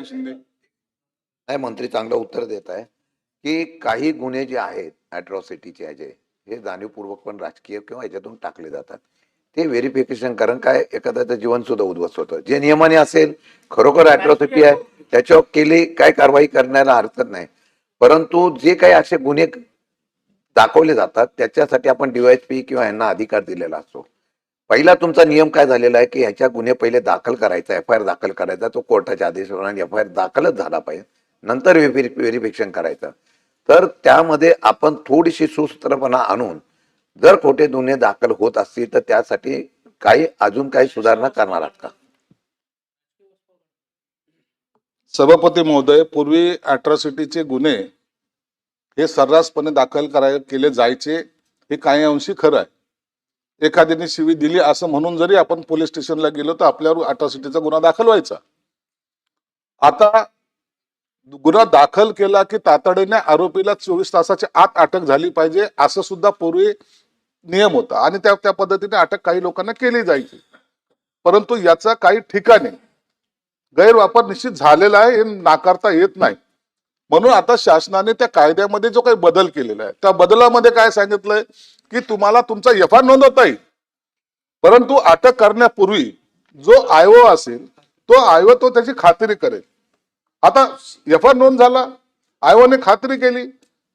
शिंदे. नाही, मंत्री चांगलं उत्तर देत आहे की काही गुन्हे जे आहेत अॅट्रॉसिटीचे हे जाणीवपूर्वक पण राजकीय किंवा याच्यातून टाकले जातात. ते व्हेरिफिकेशन, कारण काय एखाद्याचं जीवन सुद्धा उद्ध्वस्त होतं. जे नियमाने असेल, खरोखर अॅट्रॉसिटी आहे, त्याच्यावर केली काय कारवाई करण्याला हरकत नाही. परंतु जे काही असे गुन्हे दाखवले जातात त्याच्यासाठी आपण डीवायएसपी किंवा यांना अधिकार दिलेला असतो. पहिला तुमचा नियम काय झालेला आहे की ह्याच्या गुन्हे पहिले दाखल करायचा, एफ आय आर दाखल करायचा, तो कोर्टाच्या आदेशावर एफ आय आर दाखलच झाला पाहिजे, नंतर व्हेरिफिकेशन करायचं. तर त्यामध्ये आपण थोडीशी सुसूत्रपणा आणून जर खोटे गुन्हे दाखल होत असतील तर त्यासाठी अजून काही सुधारणा करणार आहात का? सभापती महोदय, पूर्वी अॅट्रॉसिटीचे गुन्हे हे सर्रासपणे दाखल केले जायचे, हे काही अंशी खरं आहे. एखाद्याने शिवी दिली असं म्हणून जरी आपण पोलीस स्टेशनला गेलो तर आपल्यावर अॅट्रॉसिटीचा गुन्हा दाखल व्हायचा. आता गुन्हा दाखल केला की तातडीने आरोपीला 24 तासाच्या आत अटक झाली पाहिजे, असं सुद्धा पूर्वी नियम होता आणि त्या पद्धतीने अटक काही लोकांना केली जायची. परंतु याचा काही ठिकाणी गैरवापर निश्चित झालेला आहे, हे नाकारता येत नाही. म्हणून आता शासनाने त्या कायद्यामध्ये जो काही बदल केलेला आहे, त्या बदलामध्ये काय सांगितलंय की तुम्हाला तुमचा एफ आय आर नोंदवता येईल, परंतु अटक करण्यापूर्वी जो आयओ असेल तो आयओ तो त्याची खात्री करेल. आता एफ आय आर नोंद झाला, आयओने खात्री केली,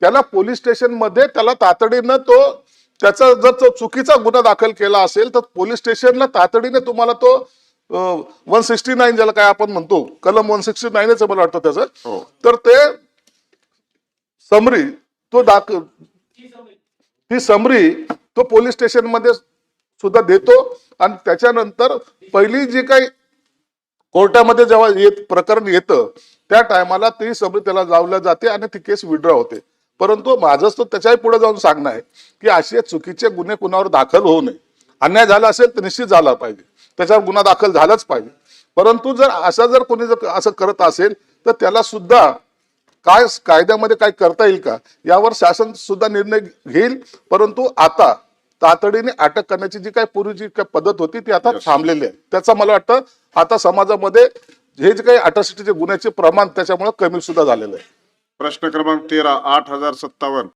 त्याला पोलीस स्टेशन मध्ये त्याला तातडीनं त्याचा जर तो चुकीचा गुन्हा दाखल केला असेल तर पोलीस स्टेशनला तातडीने तुम्हाला तो 169 ज्याला काय आपण म्हणतो, कलम 169 मला वाटतं त्याचं, तर ते समरी ती समरी तो पोलीस स्टेशन मध्ये सुद्धा देतो आणि त्याच्यानंतर पहिली जी काही कोर्टामध्ये जेव्हा प्रकरण येतं त्या टायमाला ती समरी त्याला जावल्या जाते आणि ती केस विड्रॉ होते. परंतु माझं तर त्याच्याही पुढे जाऊन सांगणं आहे की असे चुकीचे गुन्हे कुणावर दाखल होऊ नये. अन्याय झाला असेल तर निश्चित झाला पाहिजे, त्याच्यावर गुन्हा दाखल झालाच पाहिजे. परंतु जर कोणी असं करत असेल तर त्याला सुद्धा काय कायद्यामध्ये काय करता येईल का यावर शासन सुद्धा निर्णय घेईल. परंतु आता तातडीने अटक करण्याची जी काही पूर्वी जी काही पद्धत होती ती आता थांबलेली आहे. त्याचा मला वाटतं आता समाजामध्ये हे जे काही अॅट्रॉसिटीचे गुन्ह्याचे प्रमाण त्याच्यामुळे कमी सुद्धा झालेलं आहे. प्रश्न क्रमांक 13, 8057